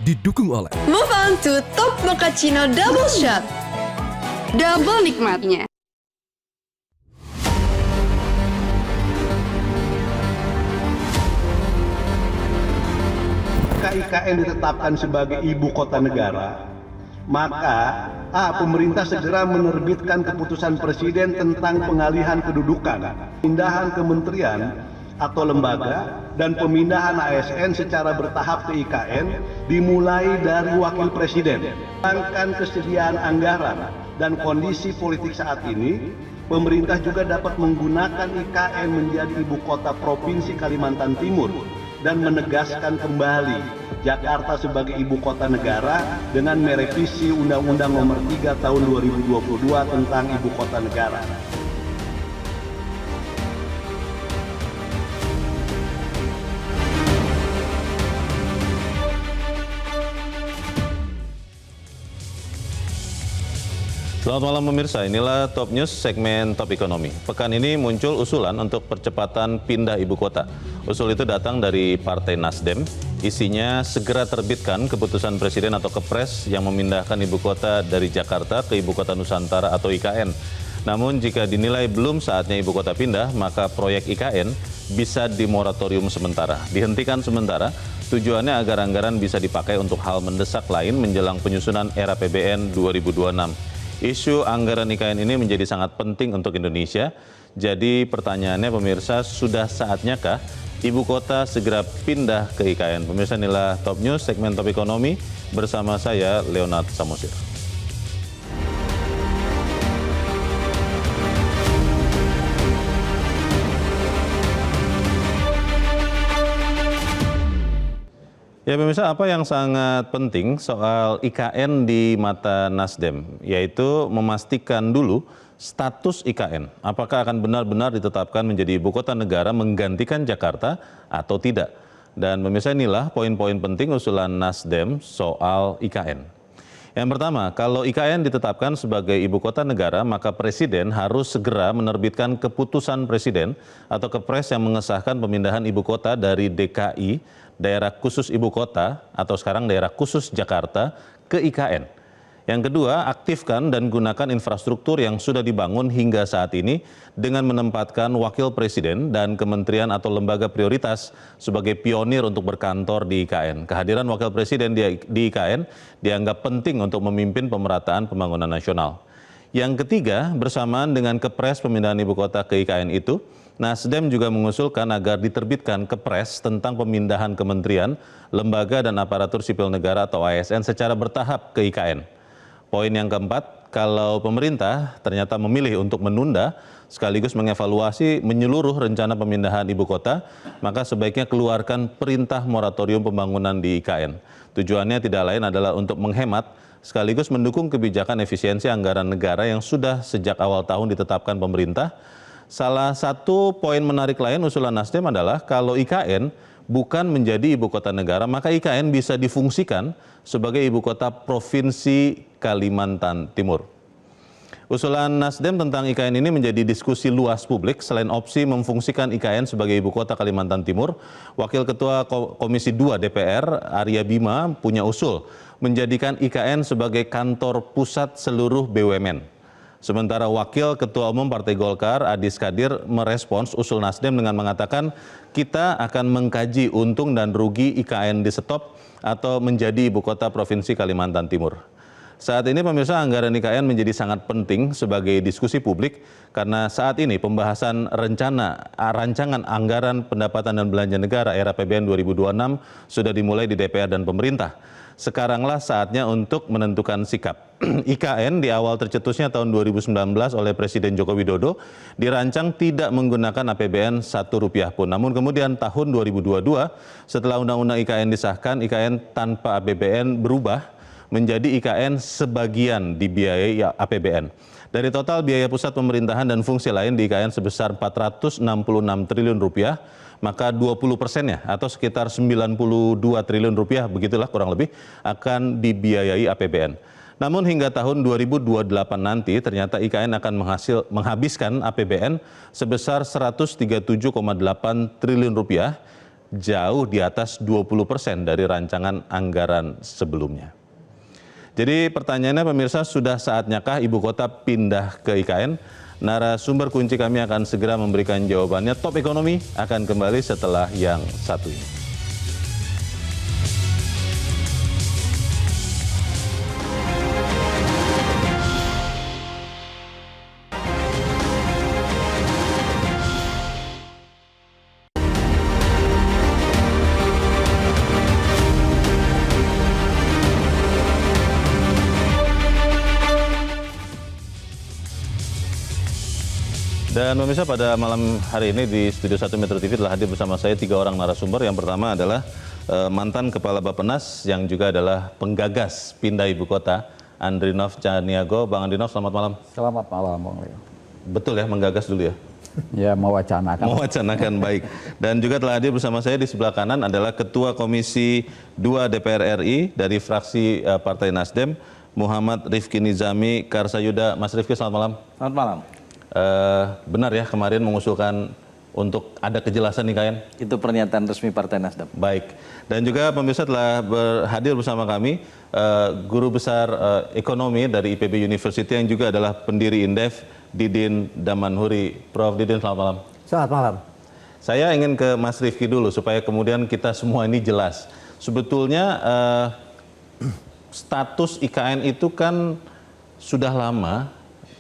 didukung oleh Move on to Top Mochaccino Double Shot. Double nikmatnya. IKN ditetapkan sebagai ibu kota negara, maka pemerintah segera menerbitkan keputusan presiden tentang pengalihan kedudukan, pemindahan kementerian atau lembaga, dan pemindahan ASN secara bertahap ke IKN dimulai dari wakil presiden. Sedangkan kesediaan anggaran dan kondisi politik saat ini, pemerintah juga dapat menggunakan IKN menjadi ibu kota Provinsi Kalimantan Timur dan menegaskan kembali Jakarta sebagai ibu kota negara dengan merevisi Undang-Undang Nomor 3 Tahun 2022 tentang Ibu Kota Negara. Selamat malam pemirsa, inilah Top News segmen Top Ekonomi. Pekan ini muncul usulan untuk percepatan pindah ibu kota. Usul itu datang dari Partai Nasdem, isinya segera terbitkan keputusan Presiden atau Kepres yang memindahkan ibu kota dari Jakarta ke Ibu Kota Nusantara atau IKN. Namun jika dinilai belum saatnya ibu kota pindah, maka proyek IKN bisa dimoratorium sementara, dihentikan sementara. Tujuannya agar anggaran bisa dipakai untuk hal mendesak lain menjelang penyusunan era APBN 2026. Isu anggaran IKN ini menjadi sangat penting untuk Indonesia. Jadi pertanyaannya pemirsa, sudah saatnya kah ibu kota segera pindah ke IKN? Pemirsa, inilah Top News segmen Top Ekonomi bersama saya Leonard Samosir. Ya pemirsa, apa yang sangat penting soal IKN di mata Nasdem, yaitu memastikan dulu status IKN. Apakah akan benar-benar ditetapkan menjadi ibu kota negara menggantikan Jakarta atau tidak. Dan pemirsa, inilah poin-poin penting usulan Nasdem soal IKN. Yang pertama, kalau IKN ditetapkan sebagai ibu kota negara, maka Presiden harus segera menerbitkan keputusan Presiden atau Kepres yang mengesahkan pemindahan ibu kota dari DKI, daerah khusus ibu kota, atau sekarang daerah khusus Jakarta, ke IKN. Yang kedua, aktifkan dan gunakan infrastruktur yang sudah dibangun hingga saat ini dengan menempatkan wakil presiden dan kementerian atau lembaga prioritas sebagai pionir untuk berkantor di IKN. Kehadiran wakil presiden di IKN dianggap penting untuk memimpin pemerataan pembangunan nasional. Yang ketiga, bersamaan dengan Kepres pemindahan ibu kota ke IKN itu, Nasdem juga mengusulkan agar diterbitkan Kepres tentang pemindahan kementerian, lembaga dan aparatur sipil negara atau ASN secara bertahap ke IKN. Poin yang keempat, kalau pemerintah ternyata memilih untuk menunda sekaligus mengevaluasi menyeluruh rencana pemindahan ibu kota, maka sebaiknya keluarkan perintah moratorium pembangunan di IKN. Tujuannya tidak lain adalah untuk menghemat sekaligus mendukung kebijakan efisiensi anggaran negara yang sudah sejak awal tahun ditetapkan pemerintah. Salah satu poin menarik lain usulan Nasdem adalah kalau IKN bukan menjadi ibu kota negara, maka IKN bisa difungsikan sebagai ibu kota Provinsi Kalimantan Timur. Usulan Nasdem tentang IKN ini menjadi diskusi luas publik. Selain opsi memfungsikan IKN sebagai ibu kota Kalimantan Timur, Wakil Ketua Komisi 2 DPR Arya Bima punya usul menjadikan IKN sebagai kantor pusat seluruh BUMN. Sementara Wakil Ketua Umum Partai Golkar Adis Kadir merespons usul Nasdem dengan mengatakan kita akan mengkaji untung dan rugi IKN di stop atau menjadi ibu kota Provinsi Kalimantan Timur. Saat ini pemirsa, anggaran IKN menjadi sangat penting sebagai diskusi publik karena saat ini pembahasan rancangan anggaran pendapatan dan belanja negara era APBN 2026 sudah dimulai di DPR dan pemerintah. Sekaranglah saatnya untuk menentukan sikap. IKN di awal tercetusnya tahun 2019 oleh Presiden Joko Widodo dirancang tidak menggunakan APBN Rp1 pun. Namun kemudian tahun 2022 setelah Undang-Undang IKN disahkan, IKN tanpa APBN berubah menjadi IKN sebagian dibiayai APBN. Dari total biaya pusat pemerintahan dan fungsi lain di IKN sebesar Rp466 triliun, maka 20%-nya atau sekitar Rp92 triliun, begitulah kurang lebih, akan dibiayai APBN. Namun hingga tahun 2028 nanti ternyata IKN akan menghabiskan APBN sebesar Rp137,8 triliun jauh di atas 20% dari rancangan anggaran sebelumnya. Jadi pertanyaannya pemirsa, sudah saatnyakah ibu kota pindah ke IKN? Narasumber kunci kami akan segera memberikan jawabannya. Top Ekonomi akan kembali setelah yang satu ini. Dan pemirsa, pada malam hari ini di Studio 1 Metro TV telah hadir bersama saya 3 orang narasumber. Yang pertama adalah mantan Kepala Bappenas yang juga adalah penggagas pindah ibu kota, Andrinov Caniago. Bang Andrinov, selamat malam. Selamat malam, Bang Leo. Betul ya, menggagas dulu ya? Ya, mewacanakan. Mewacanakan, baik. Dan juga telah hadir bersama saya di sebelah kanan adalah Ketua Komisi 2 DPR RI dari fraksi Partai Nasdem, Muhammad Rifki Nizami Karsayuda. Mas Rifki, selamat malam. Selamat malam. Benar ya kemarin mengusulkan untuk ada kejelasan IKN? Itu pernyataan resmi Partai Nasdem. Baik. Dan juga pemirsa telah hadir bersama kami Guru Besar Ekonomi dari IPB University yang juga adalah pendiri Indef, Didin Damanhuri. Prof. Didin, selamat malam. Selamat malam. Saya ingin ke Mas Rifki dulu supaya kemudian kita semua ini jelas. Sebetulnya status IKN itu kan sudah lama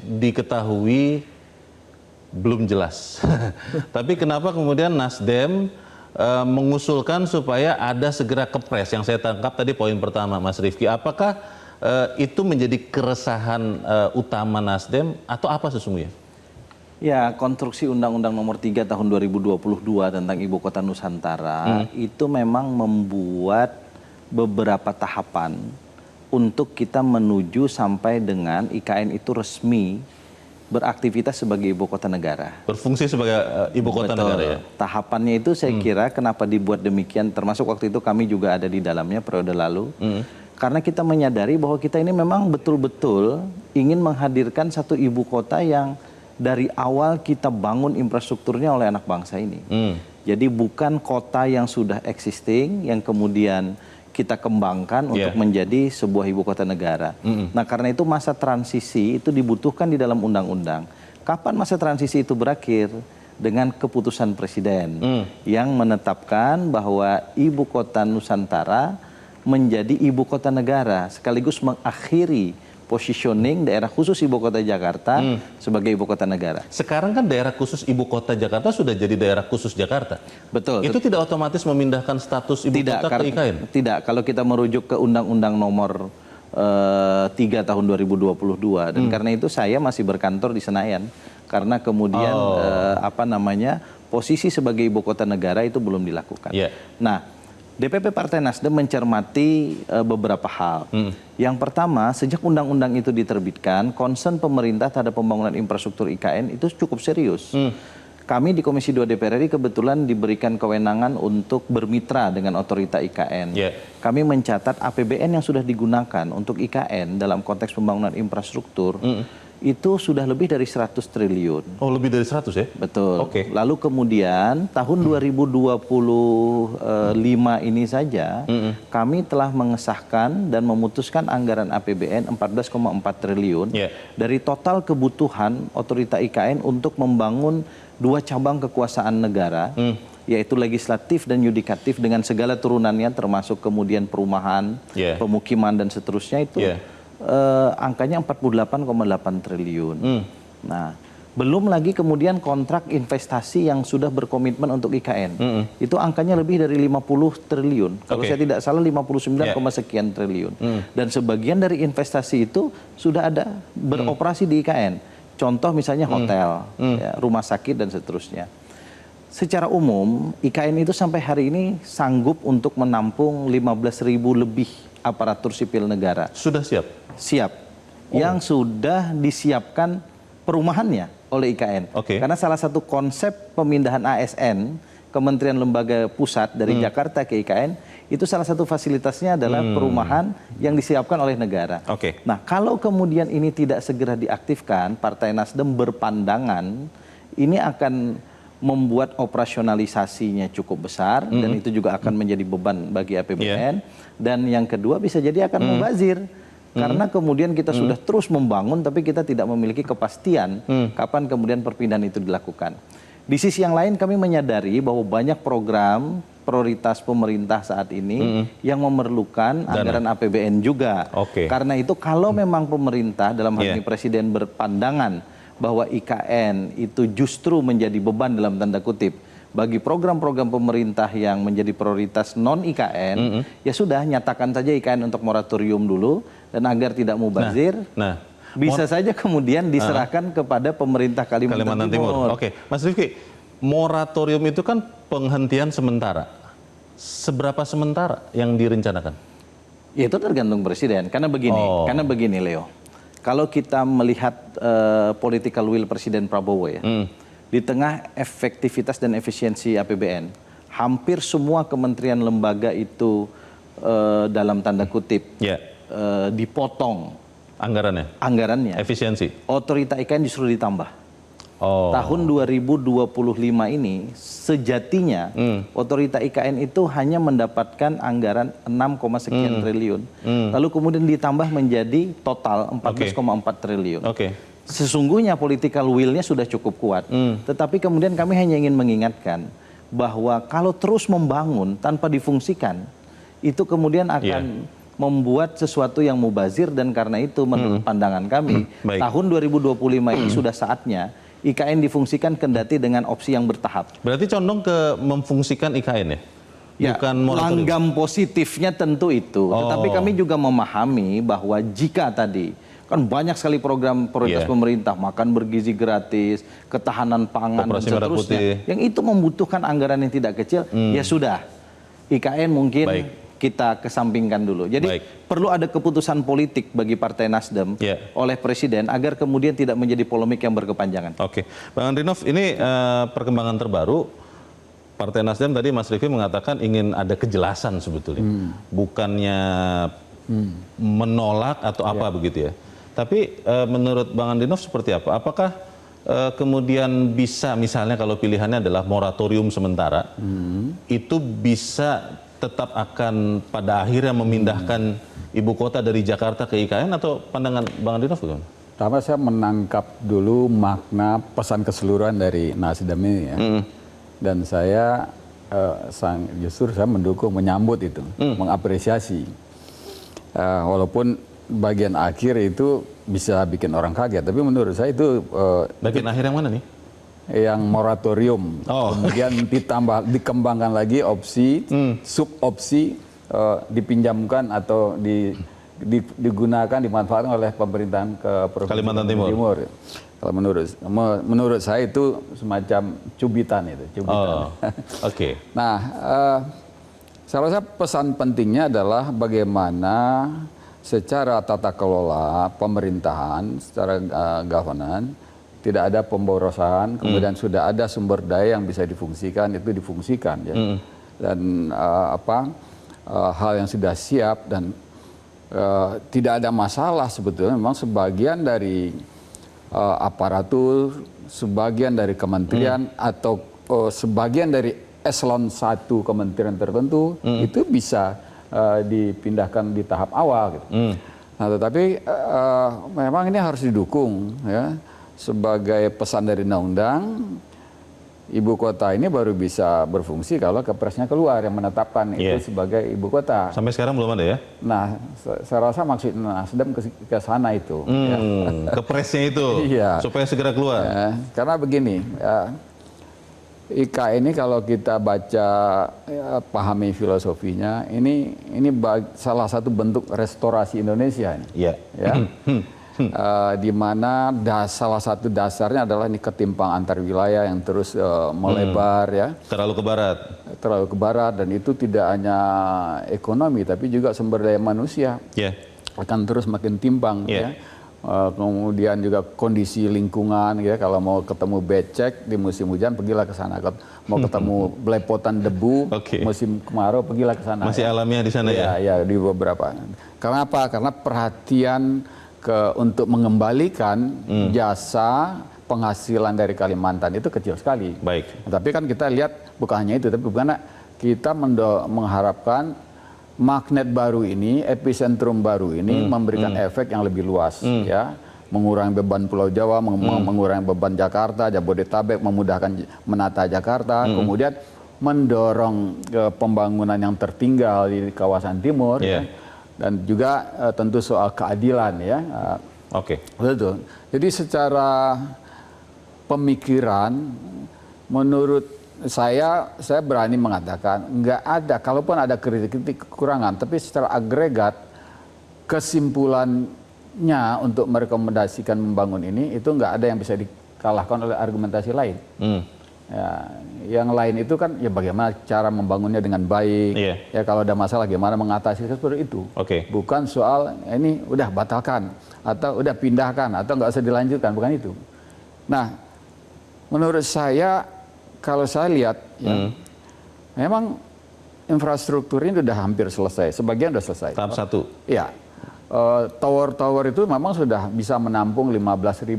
diketahui belum jelas. Tapi kenapa kemudian Nasdem mengusulkan supaya ada segera kepres? Yang saya tangkap tadi poin pertama, Mas Rifki. Apakah itu menjadi keresahan utama Nasdem atau apa sesungguhnya? Ya, konstruksi Undang-Undang Nomor 3 Tahun 2022 tentang Ibu Kota Nusantara itu memang membuat beberapa tahapan untuk kita menuju sampai dengan IKN itu resmi beraktivitas sebagai ibu kota negara. Berfungsi sebagai ibu kota negara ya? Tahapannya itu saya kira kenapa dibuat demikian, termasuk waktu itu kami juga ada di dalamnya periode lalu. Karena kita menyadari bahwa kita ini memang betul-betul ingin menghadirkan satu ibu kota yang dari awal kita bangun infrastrukturnya oleh anak bangsa ini. Jadi bukan kota yang sudah existing, yang kemudian kita kembangkan untuk menjadi sebuah ibu kota negara. Nah, karena itu masa transisi itu dibutuhkan di dalam undang-undang. Kapan masa transisi itu berakhir? Dengan keputusan presiden yang menetapkan bahwa ibu kota Nusantara menjadi ibu kota negara, sekaligus mengakhiri positioning daerah khusus ibu kota Jakarta sebagai ibu kota negara. Sekarang kan daerah khusus ibu kota Jakarta sudah jadi daerah khusus Jakarta. Betul. Itu tidak otomatis memindahkan status ibu kota ke IKN? Tidak, kalau kita merujuk ke Undang-Undang Nomor 3 Tahun 2022 dan karena itu saya masih berkantor di Senayan karena kemudian posisi sebagai ibu kota negara itu belum dilakukan. Nah, DPP Partai Nasdem mencermati beberapa hal. Yang pertama, sejak undang-undang itu diterbitkan, concern pemerintah terhadap pembangunan infrastruktur IKN itu cukup serius. Kami di Komisi 2 DPR RI kebetulan diberikan kewenangan untuk bermitra dengan otorita IKN. Kami mencatat APBN yang sudah digunakan untuk IKN dalam konteks pembangunan infrastruktur itu sudah lebih dari 100 triliun. Oh, lebih dari 100 ya? Betul. Lalu kemudian tahun 2025 ini saja kami telah mengesahkan dan memutuskan anggaran APBN 14,4 triliun dari total kebutuhan otorita IKN untuk membangun 2 cabang kekuasaan negara, yaitu legislatif dan yudikatif dengan segala turunannya termasuk kemudian perumahan, pemukiman dan seterusnya itu. Angkanya 48,8 triliun. Nah, belum lagi kemudian kontrak investasi yang sudah berkomitmen untuk IKN. Itu angkanya lebih dari 50 triliun. Kalau saya tidak salah 59, sekian triliun. Dan sebagian dari investasi itu sudah ada beroperasi di IKN. Contoh misalnya hotel, rumah sakit dan seterusnya. Secara umum, IKN itu sampai hari ini sanggup untuk menampung 15.000 lebih aparatur sipil negara. Sudah siap? Siap. Yang sudah disiapkan perumahannya oleh IKN. Karena salah satu konsep pemindahan ASN, Kementerian Lembaga Pusat dari Jakarta ke IKN, itu salah satu fasilitasnya adalah perumahan yang disiapkan oleh negara. Nah, kalau kemudian ini tidak segera diaktifkan, Partai Nasdem berpandangan ini akan membuat operasionalisasinya cukup besar dan itu juga akan menjadi beban bagi APBN. Dan yang kedua bisa jadi akan mubazir. Karena kemudian kita sudah terus membangun tapi kita tidak memiliki kepastian kapan kemudian perpindahan itu dilakukan. Di sisi yang lain kami menyadari bahwa banyak program prioritas pemerintah saat ini yang memerlukan anggaran APBN juga. Karena itu kalau memang pemerintah dalam hal ini Presiden berpandangan bahwa IKN itu justru menjadi beban dalam tanda kutip bagi program-program pemerintah yang menjadi prioritas non-IKN, ya sudah nyatakan saja IKN untuk moratorium dulu dan agar tidak mubazir. Bisa saja kemudian diserahkan kepada pemerintah Kalimantan Timur. Oke, Mas Rifki, moratorium itu kan penghentian sementara. Seberapa sementara yang direncanakan? Ya, itu tergantung Presiden. Karena begini Leo. Kalau kita melihat political will Presiden Prabowo ya, di tengah efektivitas dan efisiensi APBN, hampir semua kementerian lembaga itu dalam tanda kutip dipotong anggarannya. Efisiensi. Otorita IKN justru ditambah. Tahun 2025 ini sejatinya otorita IKN itu hanya mendapatkan anggaran 6, sekian triliun. Lalu kemudian ditambah menjadi total 14,4 triliun. Sesungguhnya political will-nya sudah cukup kuat. Tetapi kemudian kami hanya ingin mengingatkan bahwa kalau terus membangun tanpa difungsikan, itu kemudian akan membuat sesuatu yang mubazir dan karena itu menurut pandangan kami, tahun 2025 ini sudah saatnya IKN difungsikan kendati dengan opsi yang bertahap. Berarti condong ke memfungsikan IKN ya? Bukan moratorium. Langgam positifnya tentu itu. Tetapi kami juga memahami bahwa jika tadi kan banyak sekali program prioritas pemerintah, makan bergizi gratis, ketahanan pangan dan seterusnya, yang itu membutuhkan anggaran yang tidak kecil, ya sudah IKN mungkin kita kesampingkan dulu. Jadi perlu ada keputusan politik bagi Partai Nasdem oleh Presiden agar kemudian tidak menjadi polemik yang berkepanjangan. Bang Andrinov, ini perkembangan terbaru. Partai Nasdem tadi Mas Rifki mengatakan ingin ada kejelasan sebetulnya, bukannya menolak atau apa begitu ya. Tapi menurut Bang Andrinov seperti apa? Apakah kemudian bisa misalnya kalau pilihannya adalah moratorium sementara, itu bisa tetap akan pada akhirnya memindahkan ibu kota dari Jakarta ke IKN atau pandangan Bang Andrinov bagaimana? Pertama saya menangkap dulu makna pesan keseluruhan dari Nasdem ini ya. Dan saya justru saya mendukung, menyambut itu, mengapresiasi. Walaupun bagian akhir itu bisa bikin orang kaget, tapi menurut saya itu bagian akhir yang mana nih? Yang moratorium, kemudian dikembangkan lagi opsi, sub opsi dipinjamkan atau digunakan, dimanfaatkan oleh pemerintahan ke Kalimantan Timur. Kalau menurut saya itu semacam cubitan itu. Nah, saya rasa pesan pentingnya adalah bagaimana secara tata kelola pemerintahan, secara governance, tidak ada pemborosan, kemudian sudah ada sumber daya yang bisa difungsikan, itu difungsikan ya. Dan hal yang sudah siap dan tidak ada masalah sebetulnya. Memang sebagian dari aparatur, sebagian dari kementerian atau sebagian dari eselon 1 kementerian tertentu itu bisa dipindahkan di tahap awal gitu. Nah, tetapi memang ini harus didukung ya. Sebagai pesan dari undang-undang, ibu kota ini baru bisa berfungsi kalau Kepresnya keluar yang menetapkan itu sebagai ibu kota. Sampai sekarang belum ada ya? Nah, saya rasa maksud Nasdem ke sana itu. Kepresnya itu, supaya segera keluar. Karena begini, IKN ini kalau kita baca, pahami filosofinya, ini salah satu bentuk restorasi Indonesia ini. Di mana salah satu dasarnya adalah ini ketimpang antar wilayah yang terus melebar ya. Terlalu ke barat dan itu tidak hanya ekonomi tapi juga sumber daya manusia akan terus makin timpang ya. Kemudian juga kondisi lingkungan ya, kalau mau ketemu becek di musim hujan pergilah ke sana, mau ketemu belepotan debu musim kemarau pergilah ke sana. Masih alamiah di sana ya di beberapa. Karena apa? Karena perhatian untuk mengembalikan jasa penghasilan dari Kalimantan itu kecil sekali. Baik. Tapi kan kita lihat bukan hanya itu, tapi bukan kita mengharapkan magnet baru ini, epicentrum baru ini memberikan efek yang lebih luas, ya, mengurangi beban Pulau Jawa, mengurangi beban Jakarta, Jabodetabek, memudahkan menata Jakarta, kemudian mendorong pembangunan yang tertinggal di kawasan timur, ya, dan juga tentu soal keadilan, ya. Oke. Betul. Jadi secara pemikiran, menurut saya berani mengatakan nggak ada, kalaupun ada kritik kekurangan, tapi secara agregat kesimpulannya untuk merekomendasikan membangun ini itu nggak ada yang bisa dikalahkan oleh argumentasi lain. Ya, yang lain itu kan ya bagaimana cara membangunnya dengan baik, ya kalau ada masalah gimana mengatasi seperti itu. Bukan soal ini udah batalkan atau udah pindahkan atau nggak usah dilanjutkan, bukan itu. Nah, menurut saya kalau saya lihat ya, memang infrastruktur ini sudah hampir selesai, sebagian sudah selesai. Tahap 1. Ya. Tower-tower itu memang sudah bisa menampung 15.000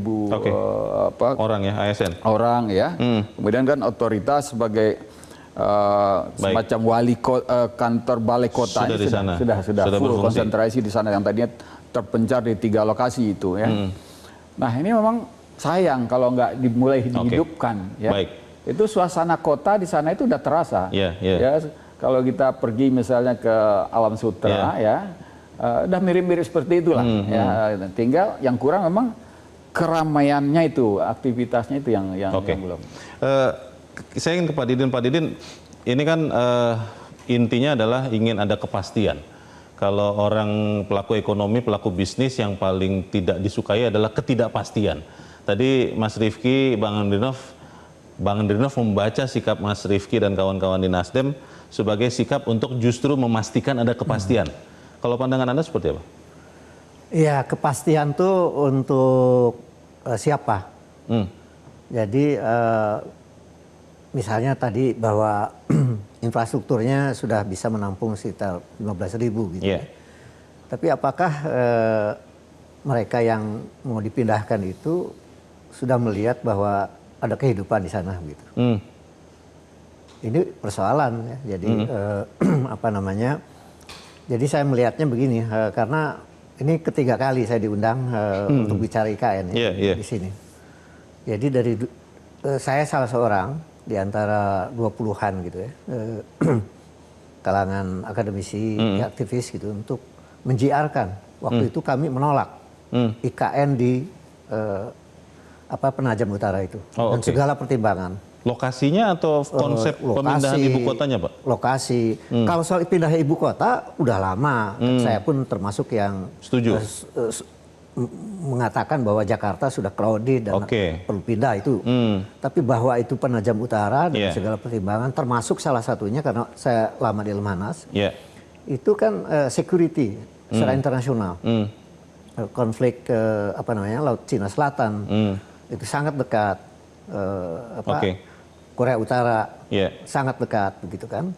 orang ya, ASN. Orang ya. Kemudian kan otoritas sebagai semacam kantor balai kota sudah full konsentrasi di sana yang tadinya terpencar di 3 lokasi itu ya. Nah, ini memang sayang kalau nggak dimulai dihidupkan ya. Itu suasana kota di sana itu udah terasa. Ya, kalau kita pergi misalnya ke Alam Sutra ya. Udah mirip-mirip seperti itulah. Ya, tinggal yang kurang memang keramaiannya itu, aktivitasnya itu yang belum. Saya ingin ke Pak Didin. Pak Didin, ini kan intinya adalah ingin ada kepastian. Kalau orang pelaku ekonomi, pelaku bisnis yang paling tidak disukai adalah ketidakpastian. Tadi Mas Rifki, Bang Andrinov membaca sikap Mas Rifki dan kawan-kawan di Nasdem sebagai sikap untuk justru memastikan ada kepastian. Kalau pandangan Anda seperti apa? Ya, kepastian tuh untuk siapa? Jadi misalnya tadi bahwa infrastrukturnya sudah bisa menampung sekitar 15.000 gitu. Tapi apakah mereka yang mau dipindahkan itu sudah melihat bahwa ada kehidupan di sana gitu? Ini persoalan ya. Jadi apa namanya? Jadi saya melihatnya begini, karena ini ketiga kali saya diundang untuk bicara IKN di sini. Jadi dari saya salah seorang di antara 20-an gitu ya, kalangan akademisi, aktivis gitu untuk menjiarkan. Waktu itu kami menolak IKN di Penajam Utara itu dan segala pertimbangan. Lokasinya atau konsep pemindahan ibu kotanya, Pak? Lokasi. Kalau soal pindah ibu kota udah lama. Saya pun termasuk yang setuju. Mengatakan bahwa Jakarta sudah crowded dan perlu pindah itu. Tapi bahwa itu Penajam Utara dengan segala pertimbangan, termasuk salah satunya karena saya lama di Lemhanas, itu kan security secara internasional. Konflik Laut Cina Selatan itu sangat dekat. Korea Utara sangat dekat begitu kan.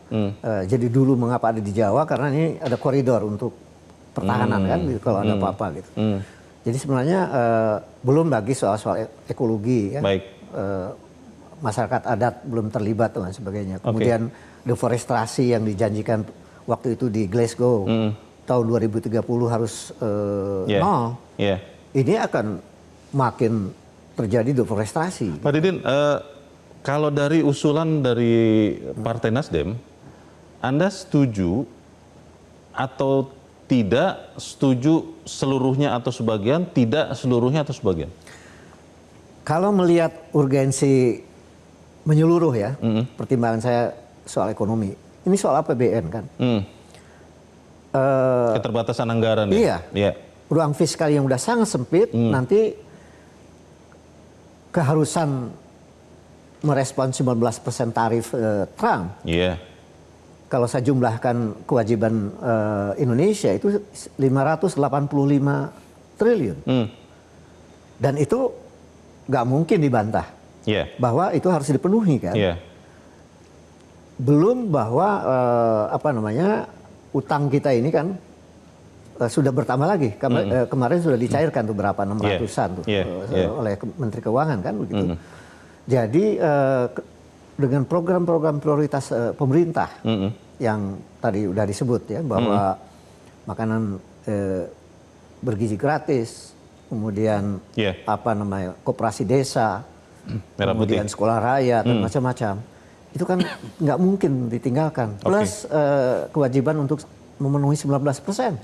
Jadi dulu mengapa ada di Jawa, karena ini ada koridor untuk pertahanan kan gitu, kalau ada apa-apa gitu. Jadi sebenarnya belum lagi soal ekologi ya. Masyarakat adat belum terlibat dan sebagainya. Kemudian deforestasi yang dijanjikan waktu itu di Glasgow tahun 2030 harus nol. Ini akan makin terjadi deforestasi. Pak Didin, kalau dari usulan dari Partai Nasdem, Anda setuju atau tidak, setuju seluruhnya atau sebagian, tidak seluruhnya atau sebagian? Kalau melihat urgensi menyeluruh ya, pertimbangan saya soal ekonomi, ini soal APBN kan. Keterbatasan anggaran ya? Iya. Ruang fiskal yang udah sangat sempit, nanti keharusan merespon 19% tarif Trump. Kalau saya jumlahkan kewajiban Indonesia itu 585 triliun. Dan itu nggak mungkin dibantah. Bahwa itu harus dipenuhi kan. Belum bahwa utang kita ini kan sudah bertambah lagi. Kemarin sudah dicairkan tuh berapa 600-an tuh oleh Menteri Keuangan kan begitu. Jadi dengan program-program prioritas pemerintah yang tadi udah disebut ya bahwa makanan bergizi gratis, kemudian koperasi desa, kemudian sekolah rakyat dan macam-macam. Itu kan nggak mungkin ditinggalkan. Plus kewajiban untuk memenuhi 19%.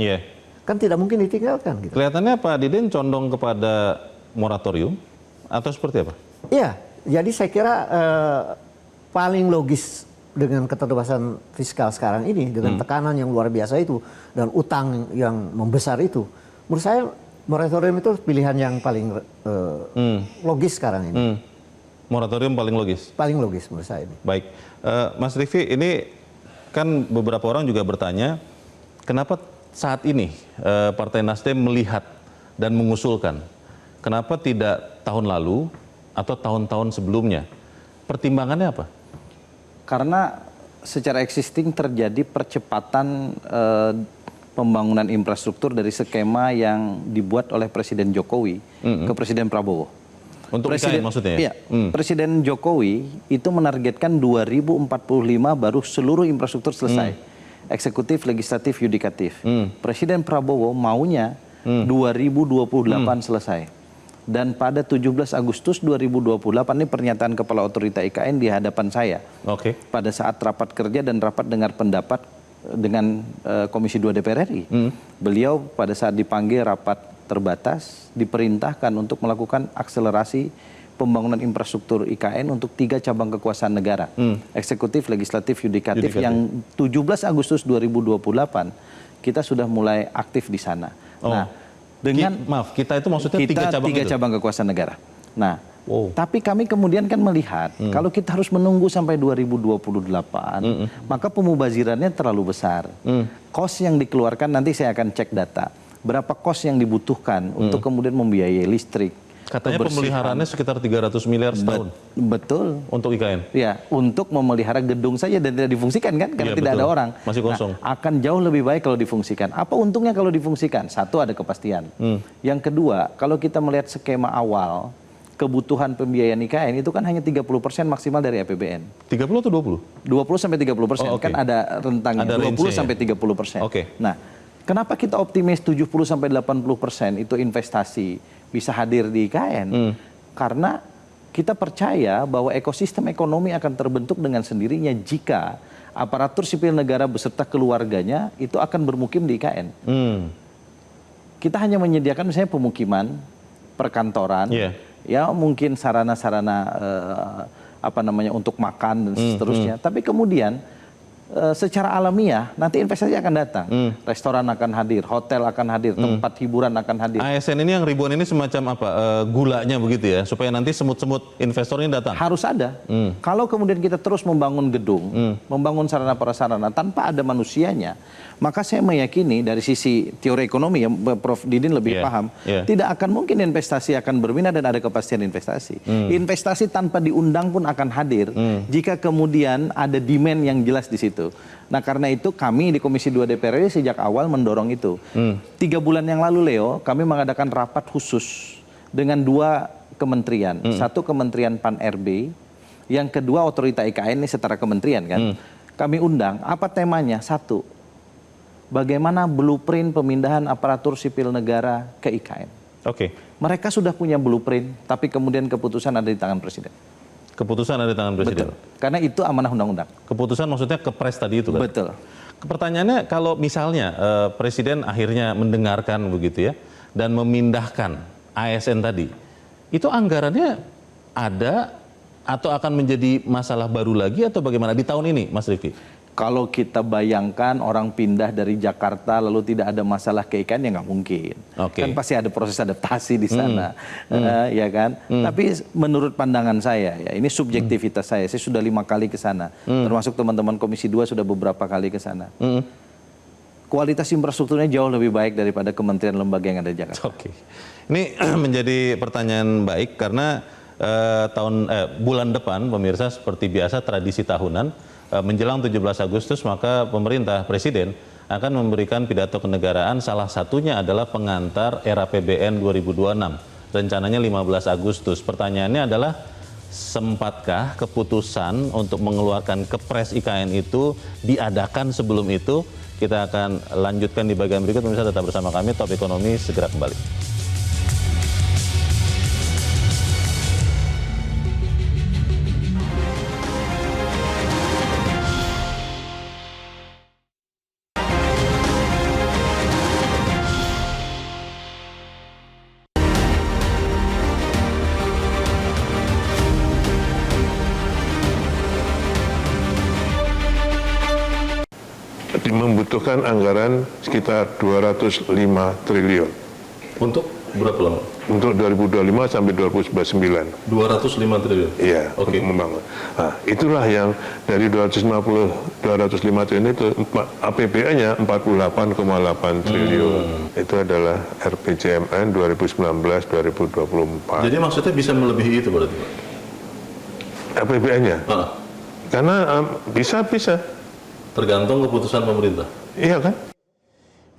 Kan tidak mungkin ditinggalkan. Gitu. Kelihatannya Pak Diden condong kepada moratorium atau seperti apa? Iya, jadi saya kira paling logis dengan keterbatasan fiskal sekarang ini, dengan tekanan yang luar biasa itu, dan utang yang membesar itu, menurut saya moratorium itu pilihan yang paling logis sekarang ini. Moratorium paling logis? Paling logis menurut saya ini. Baik, Mas Rifki, ini kan beberapa orang juga bertanya, kenapa saat ini Partai Nasdem melihat dan mengusulkan, kenapa tidak tahun lalu atau tahun-tahun sebelumnya? Pertimbangannya apa? Karena secara existing terjadi percepatan pembangunan infrastruktur dari skema yang dibuat oleh Presiden Jokowi ke Presiden Prabowo. Untuk IKN maksudnya ya? Iya, Presiden Jokowi itu menargetkan 2045 baru seluruh infrastruktur selesai. Eksekutif, legislatif, yudikatif. Presiden Prabowo maunya 2028 selesai. Dan pada 17 Agustus 2028 ini pernyataan Kepala Otorita IKN di hadapan saya. Pada saat rapat kerja dan rapat dengar pendapat dengan Komisi 2 DPR RI. Beliau pada saat dipanggil rapat terbatas diperintahkan untuk melakukan akselerasi pembangunan infrastruktur IKN untuk 3 cabang kekuasaan negara. Eksekutif, legislatif, yudikatif yang 17 Agustus 2028 kita sudah mulai aktif di sana. Nah, dengan kita itu maksudnya kita 3 cabang kekuasaan negara. Nah, tapi kami kemudian kan melihat kalau kita harus menunggu sampai 2028, maka pemubazirannya terlalu besar. Kos yang dikeluarkan nanti saya akan cek data. Berapa kos yang dibutuhkan untuk kemudian membiayai listrik. Katanya pemeliharaannya sekitar 300 miliar setahun. Betul. Untuk IKN? Ya, untuk memelihara gedung saja dan tidak difungsikan kan, karena tidak ada orang. Masih kosong. Nah, akan jauh lebih baik kalau difungsikan. Apa untungnya kalau difungsikan? Satu, ada kepastian. Yang kedua, kalau kita melihat skema awal, kebutuhan pembiayaan IKN itu kan hanya 30% maksimal dari APBN. 30 atau 20? 20 sampai 30%. Kan ada rentangnya, ada 20 sampai 30%. Nah, kenapa kita optimis 70 sampai 80% itu investasi bisa hadir di IKN? Karena kita percaya bahwa ekosistem ekonomi akan terbentuk dengan sendirinya jika aparatur sipil negara beserta keluarganya itu akan bermukim di IKN. Kita hanya menyediakan misalnya pemukiman, perkantoran, ya mungkin sarana-sarana untuk makan dan seterusnya. Tapi kemudian secara alamiah nanti investasi akan datang. Restoran akan hadir, hotel akan hadir, tempat hiburan akan hadir. ASN ini yang ribuan ini semacam apa? Gulanya begitu ya, supaya nanti semut-semut investor ini datang. Harus ada. Kalau kemudian kita terus membangun gedung, membangun sarana prasarana tanpa ada manusianya, maka saya meyakini dari sisi teori ekonomi yang Prof. Didin lebih paham, tidak akan mungkin investasi akan berminat dan ada kepastian investasi. Investasi tanpa diundang pun akan hadir jika kemudian ada demand yang jelas di situ. Nah, karena itu kami di Komisi 2 DPR RI sejak awal mendorong itu. 3 bulan yang lalu, Leo, kami mengadakan rapat khusus dengan 2 kementerian. Satu Kementerian Pan-RB, yang kedua Otorita IKN, ini setara kementerian kan. Kami undang, apa temanya? Satu, bagaimana blueprint pemindahan aparatur sipil negara ke IKN. Mereka sudah punya blueprint, tapi kemudian keputusan ada di tangan Presiden. Keputusan ada di tangan Presiden? Betul, karena itu amanah undang-undang. Keputusan maksudnya kepres tadi itu kan? Betul. Pertanyaannya, kalau misalnya Presiden akhirnya mendengarkan begitu ya, dan memindahkan ASN tadi, itu anggarannya ada atau akan menjadi masalah baru lagi atau bagaimana di tahun ini, Mas Rifki? Kalau kita bayangkan orang pindah dari Jakarta lalu tidak ada masalah ke IKN, ya nggak mungkin. Kan pasti ada proses adaptasi di sana, ya kan. Tapi menurut pandangan saya, ya ini subjektivitas saya sudah 5 kali ke sana, termasuk teman-teman Komisi 2 sudah beberapa kali ke sana. Kualitas infrastrukturnya jauh lebih baik daripada kementerian lembaga yang ada di Jakarta. Ini menjadi pertanyaan baik karena bulan depan pemirsa seperti biasa tradisi tahunan menjelang 17 Agustus maka pemerintah Presiden akan memberikan pidato kenegaraan, salah satunya adalah pengantar era APBN 2026. Rencananya 15 Agustus. Pertanyaannya adalah, sempatkah keputusan untuk mengeluarkan kepres IKN itu diadakan sebelum itu? Kita akan lanjutkan di bagian berikut. Pemirsa tetap bersama kami, Top Ekonomi segera kembali. Membutuhkan anggaran sekitar 205 triliun Untuk berapa lama? untuk 2025 sampai 2029. 205 triliun? Iya, Oke. untuk membangun. Nah, itulah yang dari 205 triliun itu APBN-nya 48,8 triliun. Itu adalah RPJMN 2019-2024. Jadi maksudnya bisa melebihi itu berarti, Pak? APBN-nya. Karena bisa. Tergantung keputusan pemerintah. Iya kan?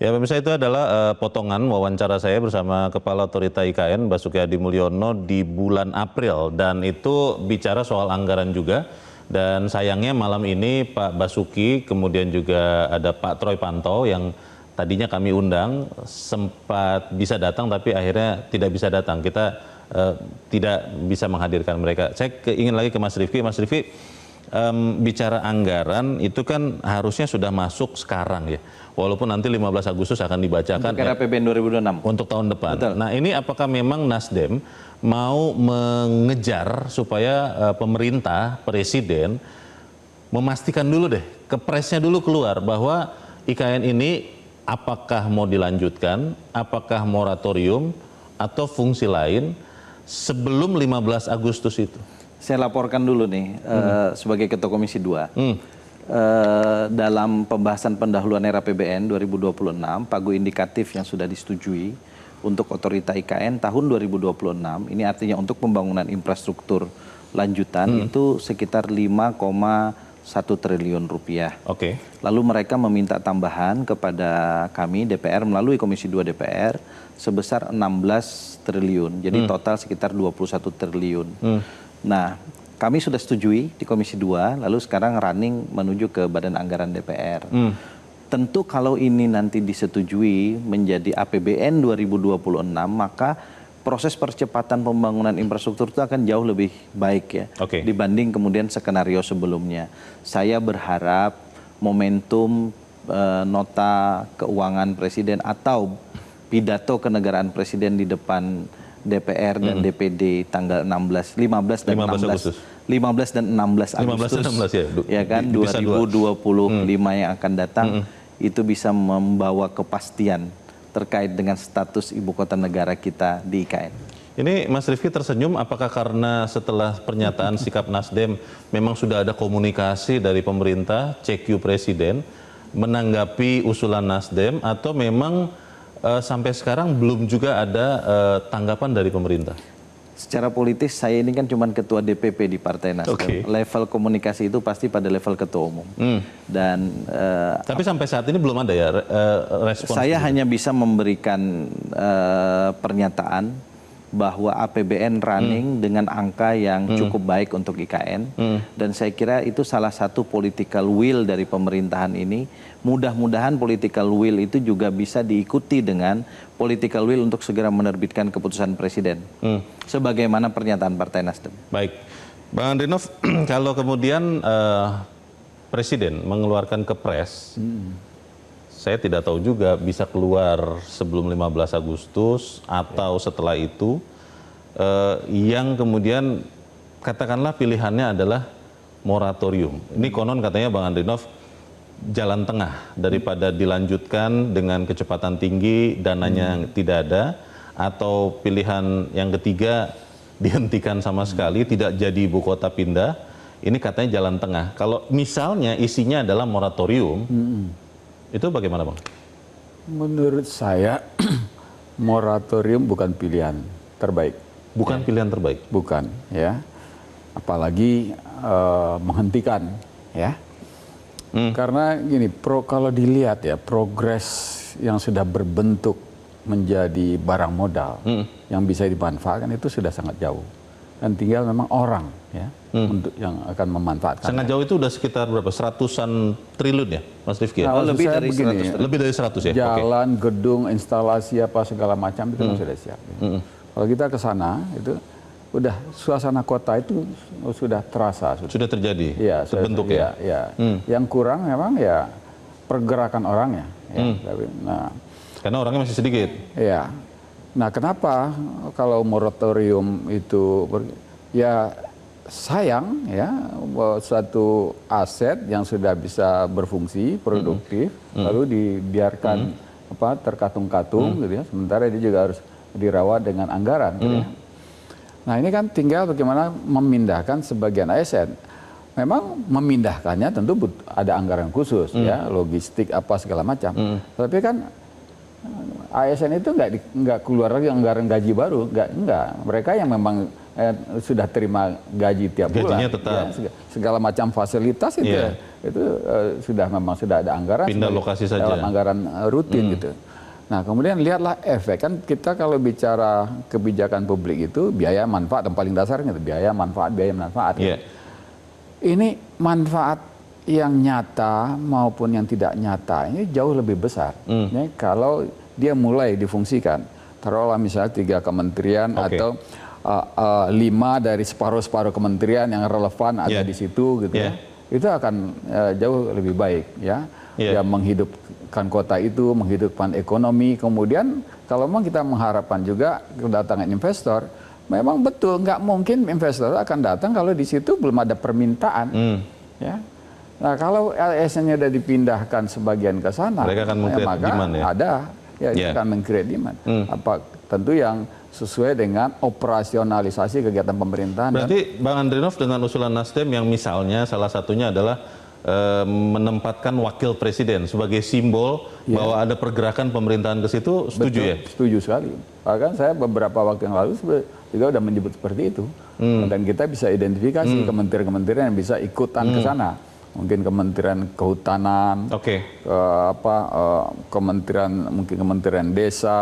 Ya, pemirsa, itu adalah potongan wawancara saya bersama Kepala Otorita IKN Basuki Hadi Mulyono di bulan April, dan itu bicara soal anggaran juga. Dan sayangnya malam ini Pak Basuki, kemudian juga ada Pak Troy Panto yang tadinya kami undang, sempat bisa datang tapi akhirnya tidak bisa datang. Kita tidak bisa menghadirkan mereka. Saya ingin lagi ke Mas Rifki. Mas Rifki, bicara anggaran itu kan harusnya sudah masuk sekarang ya, walaupun nanti 15 Agustus akan dibacakan untuk APBN 2026 untuk tahun depan. Betul. Nah, ini apakah memang Nasdem mau mengejar supaya pemerintah, presiden memastikan dulu deh, kepresnya dulu keluar bahwa IKN ini apakah mau dilanjutkan, apakah moratorium atau fungsi lain sebelum 15 Agustus itu? Saya laporkan dulu nih sebagai Ketua Komisi 2. Dalam pembahasan pendahuluan era APBN 2026, pagu indikatif yang sudah disetujui untuk otorita IKN tahun 2026, ini artinya untuk pembangunan infrastruktur lanjutan itu sekitar 5,1 triliun rupiah. Oke. Lalu mereka meminta tambahan kepada kami DPR melalui Komisi 2 DPR sebesar 16 triliun. Jadi total sekitar 21 triliun. Nah, kami sudah setujui di Komisi 2, lalu sekarang running menuju ke Badan Anggaran DPR. Tentu kalau ini nanti disetujui menjadi APBN 2026, maka proses percepatan pembangunan infrastruktur itu akan jauh lebih baik ya, dibanding kemudian skenario sebelumnya. Saya berharap momentum nota keuangan Presiden atau pidato kenegaraan Presiden di depan DPR dan DPD tanggal 15 dan 16 Agustus ya kan 2025 yang akan datang itu bisa membawa kepastian terkait dengan status ibu kota negara kita di IKN. Ini Mas Rifki tersenyum, apakah karena setelah pernyataan sikap Nasdem memang sudah ada komunikasi dari pemerintah, CQ Presiden menanggapi usulan Nasdem, atau memang sampai sekarang belum juga ada tanggapan dari pemerintah? Secara politis saya ini kan cuma ketua DPP di Partai Nasdem. Level komunikasi itu pasti pada level ketua umum. Dan tapi sampai saat ini belum ada ya respon. Saya hanya bisa memberikan pernyataan bahwa APBN running dengan angka yang cukup baik untuk IKN, dan saya kira itu salah satu political will dari pemerintahan ini. Mudah-mudahan political will itu juga bisa diikuti dengan political will untuk segera menerbitkan keputusan Presiden, sebagaimana pernyataan Partai Nasdem. Baik, Bang Andrinov, kalau kemudian Presiden mengeluarkan kepres, saya tidak tahu juga bisa keluar sebelum 15 Agustus atau setelah itu, yang kemudian katakanlah pilihannya adalah moratorium. Ini konon katanya Bang Andrinov jalan tengah daripada dilanjutkan dengan kecepatan tinggi, dananya tidak ada, atau pilihan yang ketiga dihentikan sama sekali, tidak jadi ibu kota pindah. Ini katanya jalan tengah. Kalau misalnya isinya adalah moratorium, itu bagaimana, Bang? Menurut saya moratorium bukan pilihan terbaik. Bukan pilihan terbaik? Bukan, ya. Apalagi menghentikan, ya. Karena gini, kalau dilihat ya progres yang sudah berbentuk menjadi barang modal yang bisa dimanfaatkan itu sudah sangat jauh. Dan tinggal memang orang ya untuk yang akan memanfaatkan. Sangat jauh itu udah sekitar berapa? 100-an triliun ya, Mas Rifki? Nah, lebih saya dari begini, 100. Lebih dari 100 ya? Jalan, gedung, instalasi apa segala macam itu sudah siap. Ya. Kalau kita ke sana itu udah suasana kota itu sudah terasa. Sudah terjadi, Ya, terbentuk ya? Ya. Yang kurang memang ya pergerakan orangnya. Ya. Nah, Karena orangnya masih sedikit. ya. Nah, kenapa kalau moratorium itu ya sayang ya suatu aset yang sudah bisa berfungsi produktif lalu dibiarkan terkatung-katung gitu ya, sementara dia juga harus dirawat dengan anggaran gitu ya. Nah, ini kan tinggal bagaimana memindahkan sebagian ASN. Memang memindahkannya tentu ada anggaran khusus ya, logistik apa segala macam. Tapi kan ASN itu nggak keluar lagi anggaran gaji baru, nggak. Mereka yang memang sudah terima gaji tiap Gajinya bulan, tetap. ya, segala macam fasilitas itu, itu sudah ada anggaran. Pindah lokasi saja. Lewat anggaran rutin gitu. Nah, kemudian lihatlah efek kan kita kalau bicara kebijakan publik itu biaya manfaat yang paling dasarnya itu biaya manfaat. Yeah. Ini manfaat yang nyata maupun yang tidak nyata ini jauh lebih besar. Ya, kalau dia mulai difungsikan, taruhlah misalnya 3 kementerian atau 5 dari separuh kementerian yang relevan ada di situ gitu ya, itu akan jauh lebih baik ya. Ya menghidupkan kota itu, menghidupkan ekonomi. Kemudian kalau memang kita mengharapkan juga kedatangan investor, memang betul nggak mungkin investor akan datang kalau di situ belum ada permintaan. Ya. Nah, kalau ASN-nya sudah dipindahkan sebagian ke sana, mereka akan meng-create demand ya. Ada, akan meng-create demand. Apa tentu yang sesuai dengan operasionalisasi kegiatan pemerintahan. Berarti Bang Andrinov dengan usulan Nasdem yang misalnya salah satunya adalah menempatkan wakil presiden sebagai simbol bahwa ada pergerakan pemerintahan ke situ, setuju ya? Setuju sekali. Bahkan saya beberapa waktu yang lalu juga sudah menyebut seperti itu. Dan kita bisa identifikasi kementerian-kementerian yang bisa ikutan ke sana. Mungkin Kementerian Kehutanan, Kementerian Desa,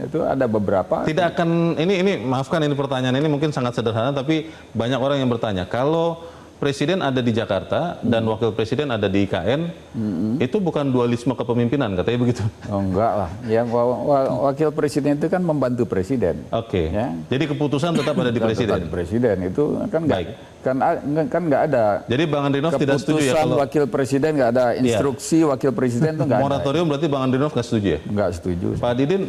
itu ada beberapa. Tidak akan ini maafkan ini pertanyaan ini mungkin sangat sederhana tapi banyak orang yang bertanya kalau presiden ada di Jakarta dan wakil presiden ada di IKN, itu bukan dualisme kepemimpinan katanya begitu? Oh, enggak lah, yang wakil presiden itu kan membantu presiden. Oke. Ya? Jadi keputusan tetap ada di presiden. Tetap di presiden itu kan nggak ada. Jadi Bang Andrinov tidak setuju ya kalau wakil presiden nggak ada instruksi wakil presiden itu nggak ada. Moratorium berarti Bang Andrinov nggak setuju ya? Nggak setuju. Pak Didin,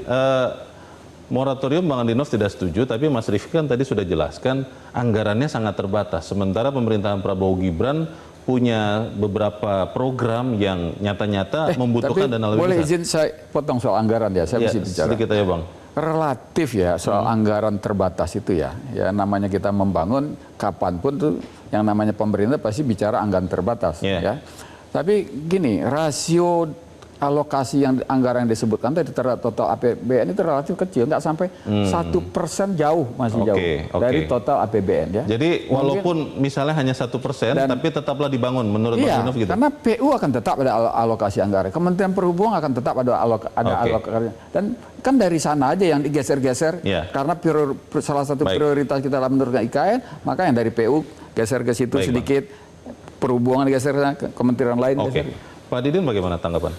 moratorium Bang Andrinov tidak setuju, tapi Mas Rifki kan tadi sudah jelaskan anggarannya sangat terbatas. Sementara pemerintahan Prabowo Gibran punya beberapa program yang nyata-nyata membutuhkan dana lebih besar. Boleh izin saya potong soal anggaran ya, saya mesti bicara. Sedikit aja Bang. Relatif ya soal anggaran terbatas itu ya namanya kita membangun kapanpun tuh yang namanya pemerintah pasti bicara anggaran terbatas ya. Tapi gini, rasio alokasi yang anggaran yang disebutkan tadi terhadap total APBN itu relatif kecil, nggak sampai 1% jauh, masih jauh dari total APBN ya. Jadi walaupun misalnya hanya 1%, tapi tetaplah dibangun menurut Mas Andrinov gitu. Karena PU akan tetap ada alokasi anggaran, Kementerian Perhubungan akan tetap ada alokasi, dan kan dari sana aja yang digeser-geser karena salah satu prioritas kita dalam menurunkan IKN, maka yang dari PU geser ke situ sedikit, Perhubungan geser ke kementerian lain. Pak Didin bagaimana tanggapan?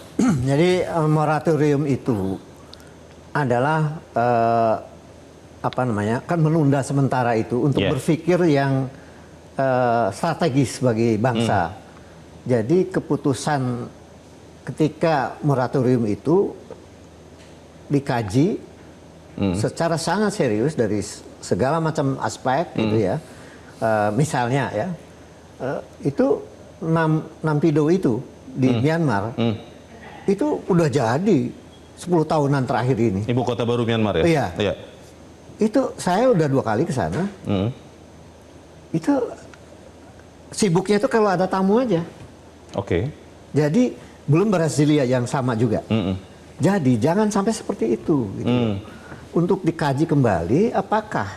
Jadi moratorium itu adalah kan menunda sementara itu untuk berpikir yang strategis bagi bangsa. Jadi keputusan ketika moratorium itu dikaji secara sangat serius dari segala macam aspek gitu ya. Misalnya ya itu Nampido itu di Myanmar itu udah jadi 10 tahunan terakhir ini. Ibu kota baru Myanmar ya? Iya. Itu saya udah 2 kali ke sana. Itu sibuknya itu kalau ada tamu aja. Oke. Jadi belum Brasilia yang sama juga. Jadi jangan sampai seperti itu. Gitu. Untuk dikaji kembali apakah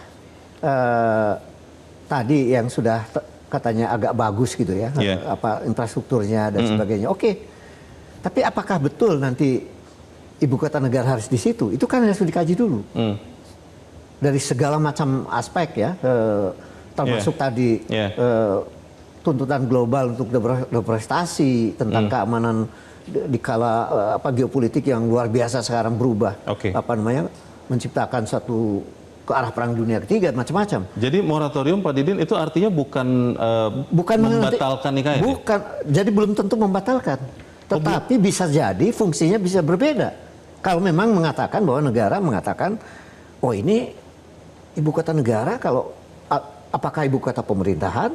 tadi yang sudah katanya agak bagus gitu ya, apa infrastrukturnya dan sebagainya. Oke. Tapi apakah betul nanti ibu kota negara harus di situ? Itu kan harus dikaji dulu. Dari segala macam aspek ya, termasuk tadi tuntutan global untuk berprestasi, tentang keamanan di kala geopolitik yang luar biasa sekarang berubah. Apa namanya? Menciptakan suatu ke arah perang dunia ketiga, macam-macam. Jadi moratorium Pak Didin itu artinya bukan membatalkan IKN? Bukan, jadi belum tentu membatalkan. Tetapi bisa jadi fungsinya bisa berbeda. Kalau memang mengatakan bahwa negara mengatakan, oh ini ibu kota negara, kalau apakah ibu kota pemerintahan,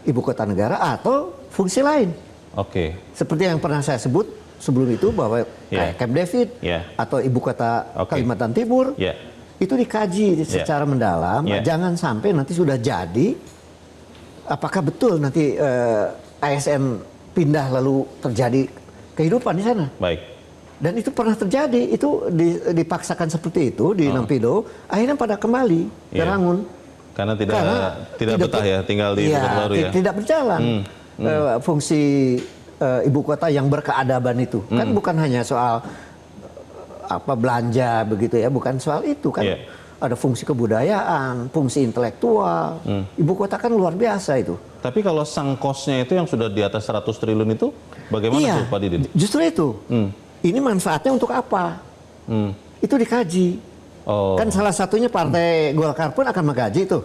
ibu kota negara atau fungsi lain. Seperti yang pernah saya sebut sebelum itu bahwa kayak Camp David atau ibu kota Kalimantan Timur. Itu dikaji secara mendalam, jangan sampai nanti sudah jadi, apakah betul nanti ASN pindah lalu terjadi kehidupan di sana. Dan itu pernah terjadi, itu dipaksakan seperti itu di Nampido, akhirnya pada kembali ke Rangun. Karena tidak betah ya, tinggal di ibu kota baru ya. Tidak berjalan fungsi ibu kota yang berkeadaban itu. Kan bukan hanya soal belanja begitu ya, bukan soal itu kan. Ada fungsi kebudayaan, fungsi intelektual. Ibu kota kan luar biasa itu. Tapi kalau sang kosnya itu yang sudah di atas 100 triliun itu bagaimana tuh Pak Didin? Justru itu. Ini manfaatnya untuk apa? Itu dikaji. Kan salah satunya Partai Golkar pun akan mengkaji itu.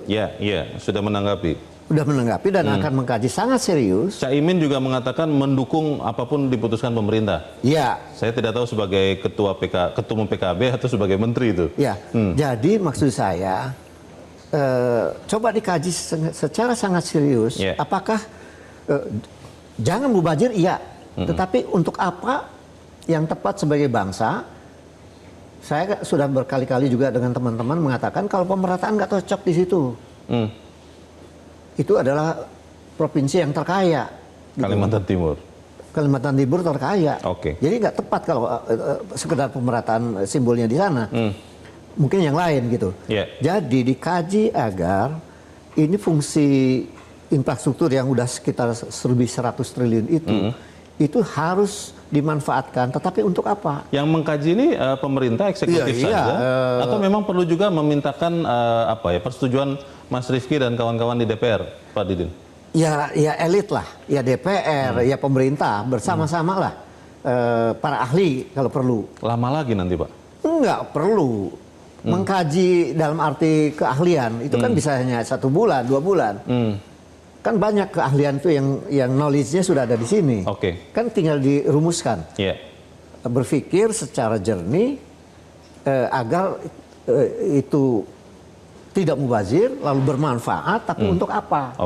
Sudah menanggapi. Sudah menanggapi dan akan mengkaji sangat serius. Caimin juga mengatakan mendukung apapun diputuskan pemerintah. Saya tidak tahu sebagai ketua umum PKB atau sebagai menteri itu. Jadi maksud saya coba dikaji secara sangat serius. Apakah jangan mubazir? Tetapi untuk apa yang tepat sebagai bangsa? Saya sudah berkali-kali juga dengan teman-teman mengatakan kalau pemerataan nggak cocok di situ. Itu adalah provinsi yang terkaya. Kalimantan Timur. Kalimantan Timur terkaya. Jadi nggak tepat kalau sekedar pemerataan simbolnya di sana. Mungkin yang lain gitu. Jadi dikaji agar ini fungsi infrastruktur yang udah sekitar lebih 100 triliun itu harus dimanfaatkan. Tetapi untuk apa? Yang mengkaji ini pemerintah eksekutif saja? Atau memang perlu juga memintakan persetujuan Mas Rifki dan kawan-kawan di DPR, Pak Didin? Ya elit lah, ya DPR, ya pemerintah bersama-sama lah, para ahli kalau perlu. Lama lagi nanti Pak? Enggak perlu mengkaji dalam arti keahlian itu kan bisa hanya 1 bulan, 2 bulan. Kan banyak keahlian itu yang knowledge-nya sudah ada di sini. Kan tinggal dirumuskan. Berpikir secara jernih agar itu tidak mubazir, lalu bermanfaat, tapi untuk apa?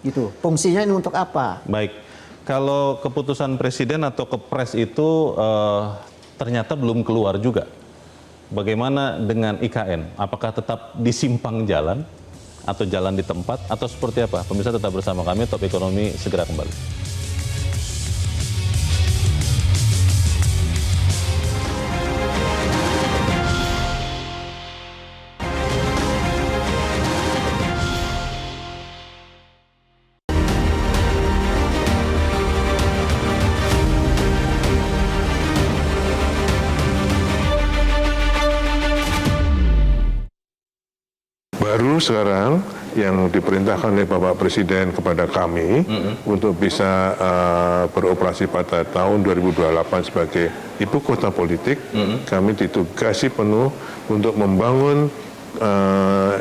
Gitu. Fungsinya ini untuk apa? Baik. Kalau keputusan presiden atau kepres itu ternyata belum keluar juga. Bagaimana dengan IKN? Apakah tetap di simpang jalan atau jalan di tempat atau seperti apa? Pemirsa tetap bersama kami, Top Ekonomi segera kembali. Baru sekarang yang diperintahkan oleh Bapak Presiden kepada kami untuk bisa beroperasi pada tahun 2028 sebagai ibu kota politik, kami ditugasi penuh untuk membangun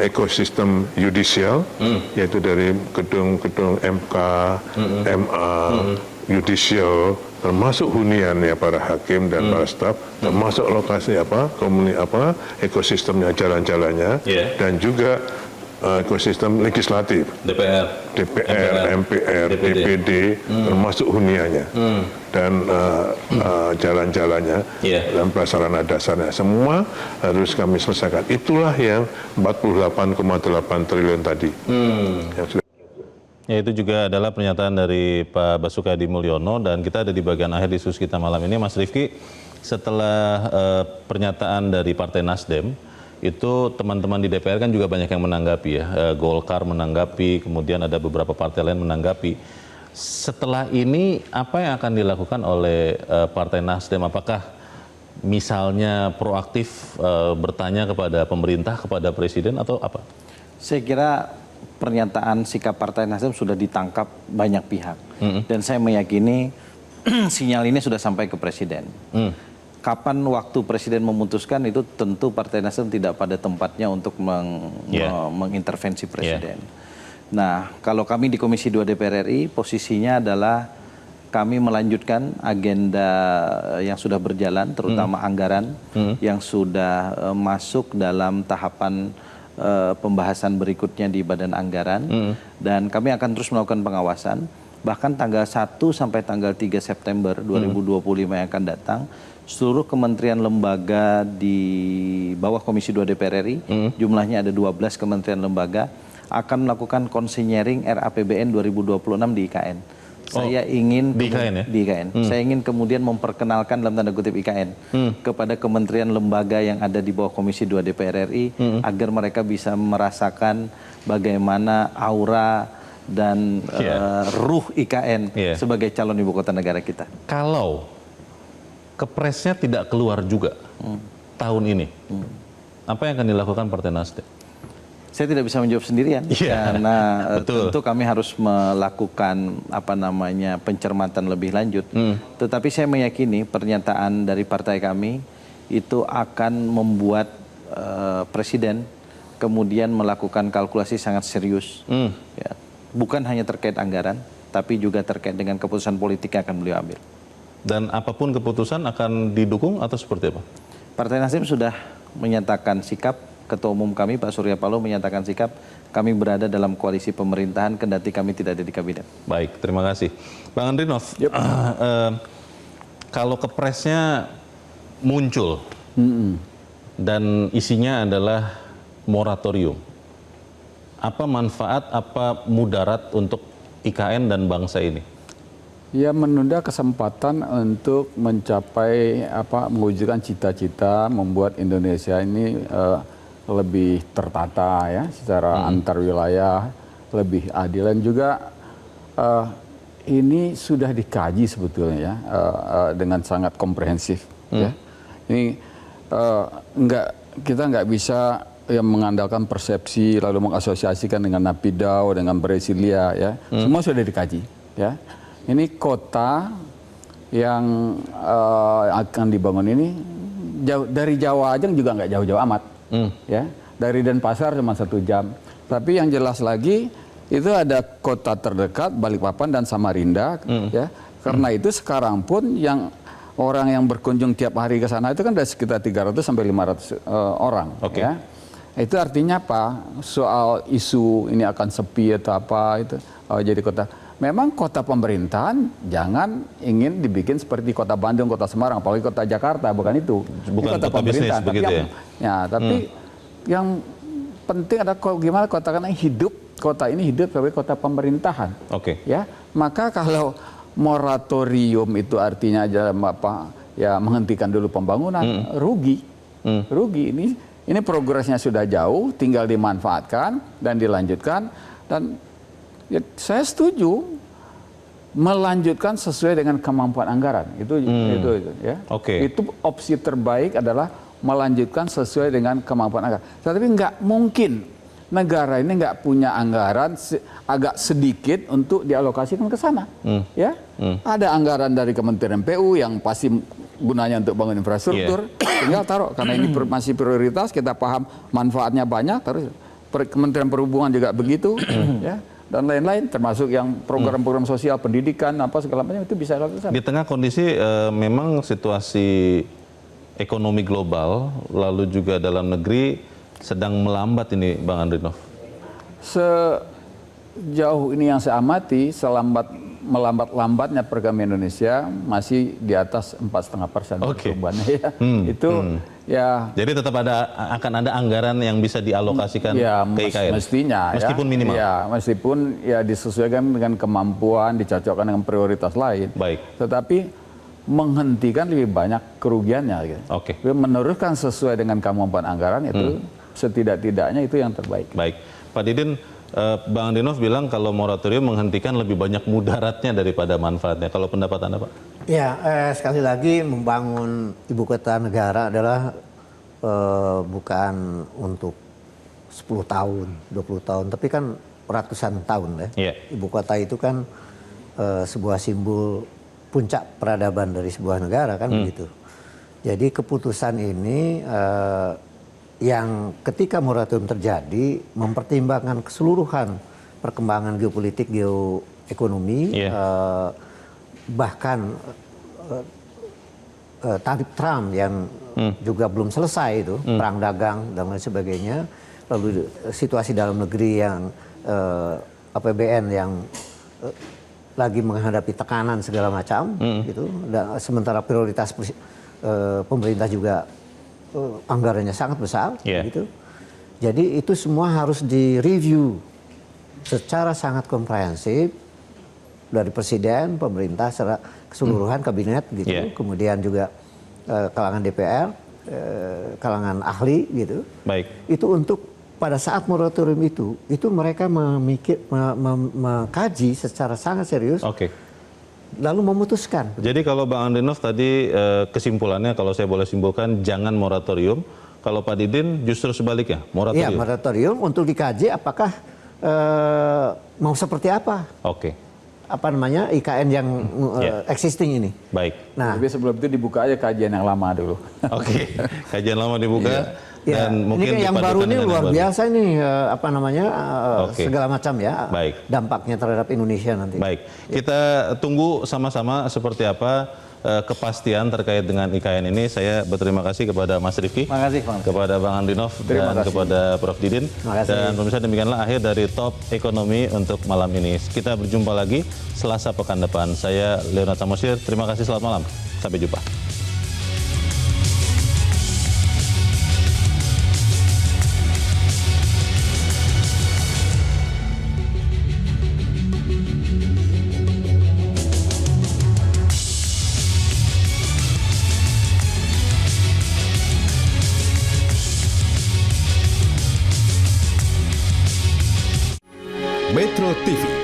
ekosistem yudisial, yaitu dari gedung-gedung MK, MA, yudisial, termasuk hunian ya para hakim dan para staf, termasuk lokasi ekosistemnya, jalan-jalannya, dan juga ekosistem legislatif, DPR, MPR, DPD, termasuk huniannya dan jalan-jalannya dan prasarana dasarnya, semua harus kami selesaikan. Itulah yang 48,8 triliun tadi. Ya, itu juga adalah pernyataan dari Pak Basuki Hadi Mulyono, dan kita ada di bagian akhir diskusi kita malam ini. Mas Rifki, setelah pernyataan dari Partai Nasdem itu teman-teman di DPR kan juga banyak yang menanggapi ya. Golkar menanggapi, kemudian ada beberapa partai lain menanggapi. Setelah ini apa yang akan dilakukan oleh Partai Nasdem? Apakah misalnya proaktif bertanya kepada pemerintah, kepada presiden atau apa? Saya kira pernyataan sikap Partai Nasdem sudah ditangkap banyak pihak. Dan saya meyakini sinyal ini sudah sampai ke presiden. Kapan waktu presiden memutuskan itu tentu Partai Nasdem tidak pada tempatnya untuk mengintervensi presiden. Nah, kalau kami di Komisi 2 DPR RI posisinya adalah kami melanjutkan agenda yang sudah berjalan, terutama anggaran yang sudah masuk dalam tahapan pembahasan berikutnya di Badan Anggaran. Dan kami akan terus melakukan pengawasan. Bahkan tanggal 1 sampai tanggal 3 September 2025 yang akan datang, seluruh kementerian lembaga di bawah Komisi 2 DPR RI, jumlahnya ada 12 kementerian lembaga, akan melakukan konsinyering RAPBN 2026 di IKN. Saya ingin di IKN ya? Di IKN. Saya ingin kemudian memperkenalkan dalam tanda kutip IKN kepada kementerian lembaga yang ada di bawah Komisi 2 DPR RI agar mereka bisa merasakan bagaimana aura dan ruh IKN sebagai calon ibu kota negara kita. Kalau kepresnya tidak keluar juga tahun ini, apa yang akan dilakukan Partai Nasdem? Saya tidak bisa menjawab sendirian karena tentu kami harus melakukan pencermatan lebih lanjut. Tetapi saya meyakini pernyataan dari partai kami itu akan membuat presiden kemudian melakukan kalkulasi sangat serius. Ya, bukan hanya terkait anggaran, tapi juga terkait dengan keputusan politik yang akan beliau ambil. Dan apapun keputusan akan didukung atau seperti apa? Partai Nasdem sudah menyatakan sikap. Ketua Umum kami Pak Surya Paloh menyatakan sikap kami berada dalam koalisi pemerintahan kendati kami tidak ada di kabinet. Baik, terima kasih. Bang Andrinov, kalau kepresnya muncul dan isinya adalah moratorium, apa manfaat, apa mudarat untuk IKN dan bangsa ini? Ya, menunda kesempatan untuk mencapai mewujudkan cita-cita membuat Indonesia ini lebih tertata ya secara antar wilayah, lebih adil, dan juga ini sudah dikaji sebetulnya ya dengan sangat komprehensif ya. Ini kita nggak bisa mengandalkan persepsi lalu mengasosiasikan dengan Naypyidaw, dengan Brasilia ya. Semua sudah dikaji ya. Ini kota yang akan dibangun ini dari Jawa aja juga nggak jauh-jauh amat. Ya, dari Denpasar cuma 1 jam. Tapi yang jelas lagi itu ada kota terdekat Balikpapan dan Samarinda, ya. Karena itu sekarang pun yang orang yang berkunjung tiap hari ke sana itu kan ada sekitar 300 sampai 500 orang. Ya. Itu artinya apa? Soal isu ini akan sepi atau apa itu jadi kota. Memang kota pemerintahan jangan ingin dibikin seperti kota Bandung, kota Semarang, apalagi kota Jakarta, bukan itu. Bukan kota pemerintahan, tapi begitu tapi yang penting adalah gimana kota ini hidup sebagai kota pemerintahan. Ya, maka kalau moratorium itu artinya menghentikan dulu pembangunan, rugi. Ini progresnya sudah jauh, tinggal dimanfaatkan dan dilanjutkan. Dan ya, saya setuju melanjutkan sesuai dengan kemampuan anggaran. Itu ya. Itu opsi terbaik adalah melanjutkan sesuai dengan kemampuan anggaran. Tapi nggak mungkin negara ini nggak punya anggaran agak sedikit untuk dialokasikan ke sana. Ya, ada anggaran dari Kementerian PU yang pasti gunanya untuk bangun infrastruktur, tinggal taruh karena ini masih prioritas, kita paham manfaatnya banyak, terus Kementerian Perhubungan juga begitu, ya. Dan lain-lain termasuk yang program-program sosial, pendidikan, segala macam itu bisa dilakukan. Di tengah kondisi memang situasi ekonomi global lalu juga dalam negeri sedang melambat ini, Bang Andrinov. Sejauh ini yang saya amati, melambat-lambatnya perekonomian Indonesia masih di atas 4,5% perubahannya ya. Ya. Jadi tetap akan ada anggaran yang bisa dialokasikan ke IKN. Mestinya meskipun minimal. Ya, meskipun ya disesuaikan dengan kemampuan, dicocokkan dengan prioritas lain. Baik. Tetapi menghentikan lebih banyak kerugiannya. Gitu. Oke. Meneruskan sesuai dengan kemampuan anggaran itu setidak-tidaknya itu yang terbaik. Baik, Pak Didin, Bang Andrinov bilang kalau moratorium menghentikan lebih banyak mudaratnya daripada manfaatnya. Kalau pendapat Anda, Pak? Ya, sekali lagi membangun ibu kota negara adalah bukan untuk 10 tahun, 20 tahun, tapi kan ratusan tahun ya. Yeah. Ibu kota itu kan sebuah simbol puncak peradaban dari sebuah negara kan begitu. Jadi keputusan ini yang ketika moratorium terjadi mempertimbangkan keseluruhan perkembangan geopolitik, geoekonomi, bahkan tarif Trump yang juga belum selesai itu, perang dagang dan lain sebagainya, lalu situasi dalam negeri yang APBN yang lagi menghadapi tekanan segala macam, gitu. Dan sementara prioritas pemerintah juga anggarannya sangat besar, gitu. Jadi itu semua harus direview secara sangat komprehensif dari presiden, pemerintah secara keseluruhan kabinet, gitu. Kemudian juga kalangan DPR, kalangan ahli, gitu. Baik. Itu untuk pada saat moratorium itu mereka mengkaji secara sangat serius. Oke. Lalu memutuskan. Jadi kalau Bang Andrinov tadi kesimpulannya, kalau saya boleh simpulkan, jangan moratorium. Kalau Pak Didin justru sebaliknya, moratorium. Iya, moratorium untuk dikaji apakah mau seperti apa. Oke. Apa namanya IKN yang existing ini. Baik. Nah, tapi sebelum itu dibuka aja kajian yang lama dulu. Oke, kajian lama dibuka. Ya, Dan ini mungkin kan yang baru ini luar biasa ini apa namanya segala macam ya. Baik. Dampaknya terhadap Indonesia nanti. Baik, kita tunggu sama-sama seperti apa kepastian terkait dengan IKN ini. Saya berterima kasih kepada Mas Rifki, Terima kasih, Bang. kepada Bang Andrinov, dan kepada Prof. Didin. Dan pemirsa, demikianlah akhir dari Top Ekonomi untuk malam ini. Kita berjumpa lagi Selasa pekan depan. Saya Leonard Samosir, terima kasih, selamat malam. Sampai jumpa. Metro TV